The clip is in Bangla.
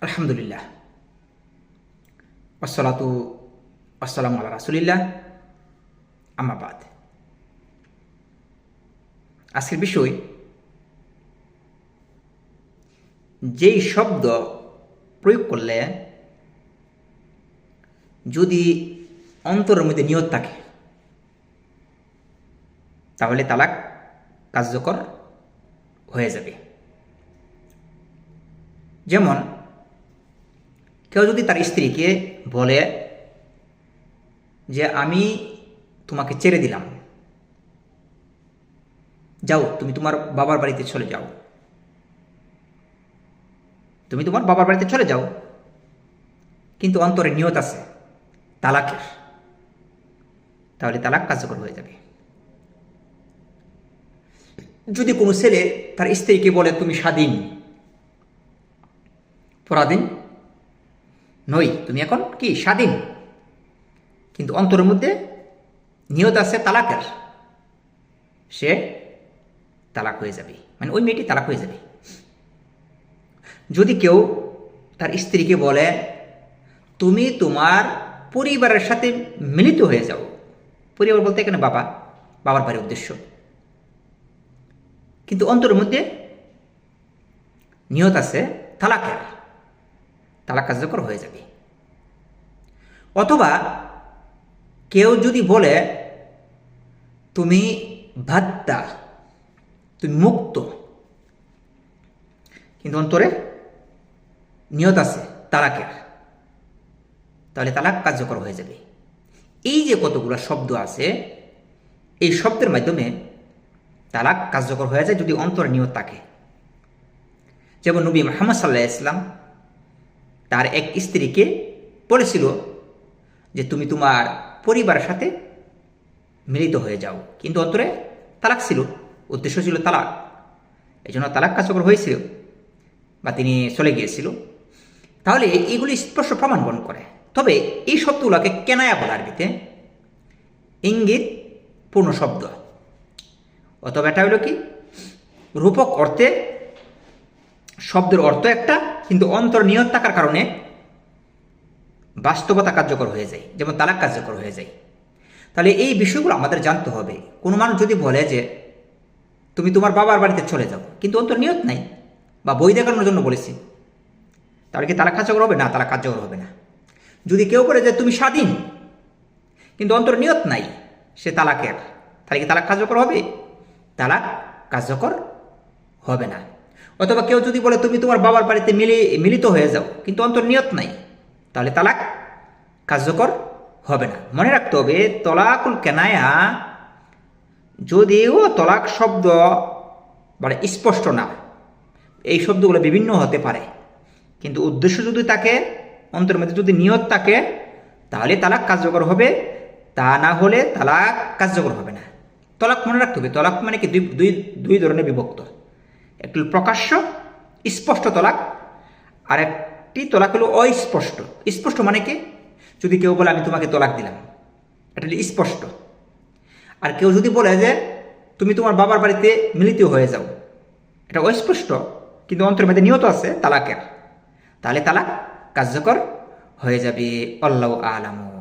আলহামদুলিল্লাহ ওয়াসসালাতু ওয়াসসালামু আলা রাসূলিল্লাহ আম্মা বাদ। আজকের বিষয়, যেই শব্দ প্রয়োগ করলে যদি অন্তরের মধ্যে নিয়ত থাকে তাহলে তালাক কার্যকর হয়ে যাবে। যেমন কেউ যদি তার স্ত্রীকে বলে যে আমি তোমাকে ছেড়ে দিলাম, যাও তুমি তোমার বাবার বাড়িতে চলে যাও, তুমি তোমার বাবার বাড়িতে চলে যাও, কিন্তু অন্তরে নিয়ত আছে তালাকের, তাহলে তালাক কার্যকর হয়ে যাবে। যদি কোনো ছেলে তার স্ত্রীকে বলে তুমি স্বাধীন, পরাধীন নই, তুমি এখন কি স্বাধীন, কিন্তু অন্তরের মধ্যে নিয়ত আছে তালাকের, সে তালাক হয়ে যাবে, মানে ওই মেয়েটি তালাক হয়ে যাবে। যদি কেউ তার স্ত্রীকে বলে তুমি তোমার পরিবারের সাথে মিলিত হয়ে যাও, পরিবার বলতে এখানে বাবার বাড়ির উদ্দেশ্য, কিন্তু অন্তরের মধ্যে নিয়ত আছে তালাকের, তালাক কার্যকর হয়ে যাবে। অথবা কেউ যদি বলে তুমি বাদ্দা, তুমি মুক্ত, কিন্তু অন্তরে নিয়ত আছে তালাকের, তাহলে তালাক কার্যকর হয়ে যাবে। এই যে কতগুলো শব্দ আছে, এই শব্দের মাধ্যমে তালাক কার্যকর হয়ে যায় যদি অন্তরে নিয়ত থাকে। যেমন নবী মুহাম্মদ সাল্লাল্লাহু আলাইহি ওয়াসাল্লাম তার এক স্ত্রীকে বলেছিল যে তুমি তোমার পরিবারের সাথে মিলিত হয়ে যাও, কিন্তু অন্তরে তালাক ছিল, উদ্দেশ্য ছিল তালাক, এই জন্য তালাক কার্যকর হয়েছিল বা তিনি চলে গিয়েছিল। তাহলে এইগুলি স্পষ্ট প্রমাণ বহন করে। তবে এই শব্দগুলোকে কেনায়া বলা আরবিতে ইঙ্গিত পূর্ণ শব্দ, অথবা এটা হলো কি রূপক অর্থে শব্দের অর্থ একটা, কিন্তু অন্তর নিয়ত থাকার কারণে বাস্তবতা কার্যকর হয়ে যায়, যেমন তালাক কার্যকর হয়ে যায়। তাহলে এই বিষয়গুলো আমাদের জানতে হবে। কোনো মানুষ যদি বলে যে তুমি তোমার বাবার বাড়িতে চলে যাও, কিন্তু অন্তর নিয়ত নাই, বা বই দেখানোর জন্য বলেছি, তাহলে কি তালাক কার্যকর হবে? না, তালাক কার্যকর হবে না। যদি কেউ বলে যে তুমি স্বাধীন, কিন্তু অন্তর নিয়ত নাই, সে তালাকের, তাহলে কি তালাক কার্যকর হবে? তালাক কার্যকর হবে না। অথবা কেউ যদি বলে তুমি তোমার বাবার বাড়িতে মিলিত হয়ে যাও, কিন্তু অন্তর নিয়ত নাই, তাহলে তালাক কার্যকর হবে না। মনে রাখতে হবে তলাকুল কেনায়া, যদিও তলাক শব্দ মানে স্পষ্ট না, এই শব্দগুলো বিভিন্ন হতে পারে, কিন্তু উদ্দেশ্য যদি থাকে, অন্তরের মধ্যে যদি নিয়ত থাকে, তাহলে তালাক কার্যকর হবে, তা না হলে তালাক কার্যকর হবে না। তলাক মনে রাখতে হবে, তলাক মানে কি দুই ধরনের বিভক্ত, একটি প্রকাশ্য স্পষ্ট তলাক, আর একটি তলাক হলো অস্পষ্ট। স্পষ্ট মানে কি, যদি কেউ বলে আমি তোমাকে তলাক দিলাম, এটা হলো স্পষ্ট। আর কেউ যদি বলে যে তুমি তোমার বাবার বাড়িতে মিলিত হয়ে যাও, এটা অস্পষ্ট, কিন্তু অন্তরের মধ্যে নিয়ত আছে তালাকের, তাহলে তালাক কার্যকর হয়ে যাবে। আল্লাহু আ'লামু।